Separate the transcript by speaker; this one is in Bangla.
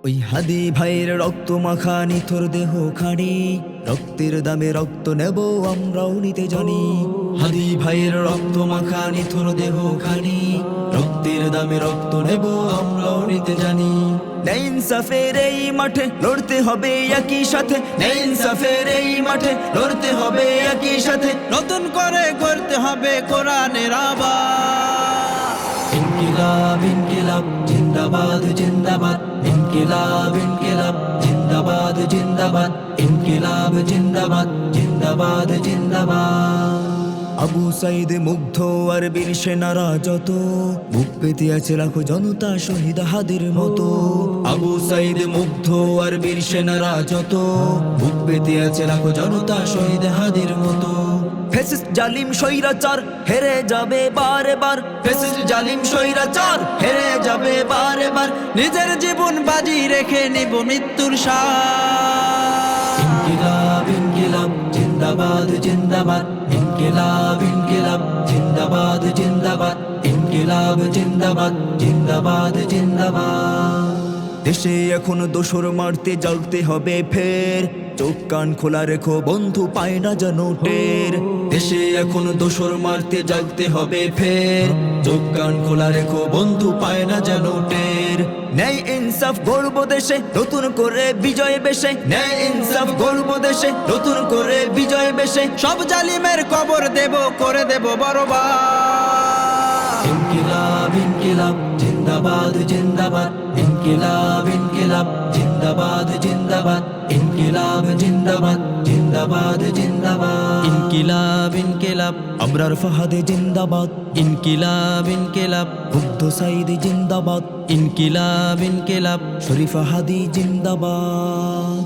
Speaker 1: ওই হাদি ভাইয়ের রক্ত মাখা নিথর দেহ খানি, রক্তের দামে রক্ত নেব আমরাও নিতে জানি। হাদি ভাইয়ের রক্ত মাখা নিথর দেহ খানি, রক্তের দামে রক্ত নেব আমরাও নিতে জানি। ন্যায় ইনসাফের এই মাঠে লড়তে হবে একই সাথে, ন্যায় ইনসাফের এই মাঠে লড়তে হবে একই সাথে।
Speaker 2: নতুন করে গড়তে হবে কোরআনের আবার।
Speaker 1: ইনকিলাব ইনকিলাব জিন্দাবাদ জিন্দাবাদ, ইনকিলাব ইনকিলাব জিন্দাবাদ জিন্দাবাদ, ইনকিলাব জিন্দাবাদ জিন্দাবাদ জিন্দাবাদ। আবু সাইদ মুগ্ধ আর বীর সেনারা যত, বুক পেতে আছে লাখো জনতা শহীদ হাদির মতো। আবু সাইদ মুগ্ধ আর বীর সেনারা যত, বুক পেতে আছে লাখো জনতা শহীদ হাদির মতো। ফ্যাসিস্ট জালিম স্বৈরাচার হেরে যাবে বারে বার, ফ্যাসিস্ট জালিম স্বৈরাচার হেরে যাবে বারে বার।
Speaker 2: নিজের জীবন বাজি রেখে নিব মৃত্যুর স্বাদ।
Speaker 1: ইনকিলাব ইনকিলাব জিন্দাবাদ জিন্দাবাদ, ইনকিলাব ইনকিলাব জিন্দাবাদ জিন্দাবাদ, ইনকিলাব জিন্দাবাদ জিন্দাবাদ জিন্দাবাদ। দেশে এখন দোসর মারতে জাগতে হবে ফের, চোখ কান খোলা রেখো বন্ধু পায় না যেন টের। দেশে এখন দোসর মারতে জাগতে হবে ফের, চোখ কান খোলা রেখো বন্ধু পায় না যেন টের। ন্যায় ইনসাফ গড়ব দেশে নতুন করে বিজয় বেশে, ন্যায় ইনসাফ গড়ব দেশে নতুন করে বিজয় বেশে।
Speaker 2: সব জালিমের কবর দেব করে দেব বরবাদ।
Speaker 1: ইনকিলাব ইনকিলাব জিন্দাবাদ জিন্দাবাদ, ইনকিলাব ইনকিলাব জিন্দাবাদ জিন্দাবাদ, ইনকিলাব জিন্দাবাদ জিন্দাবাদ জিন্দাবাদ।
Speaker 2: ইনকিলাব ইনকিলাব
Speaker 1: আমরার ফাহাদে জিন্দাবাদ,
Speaker 2: ইনকিলাব ইনকিলাব
Speaker 1: মুগ্ধ সাইদ জিন্দাবাদ,
Speaker 2: ইনকিলাব ইনকিলাব
Speaker 1: শরীফা হাদি জিন্দাবাদ।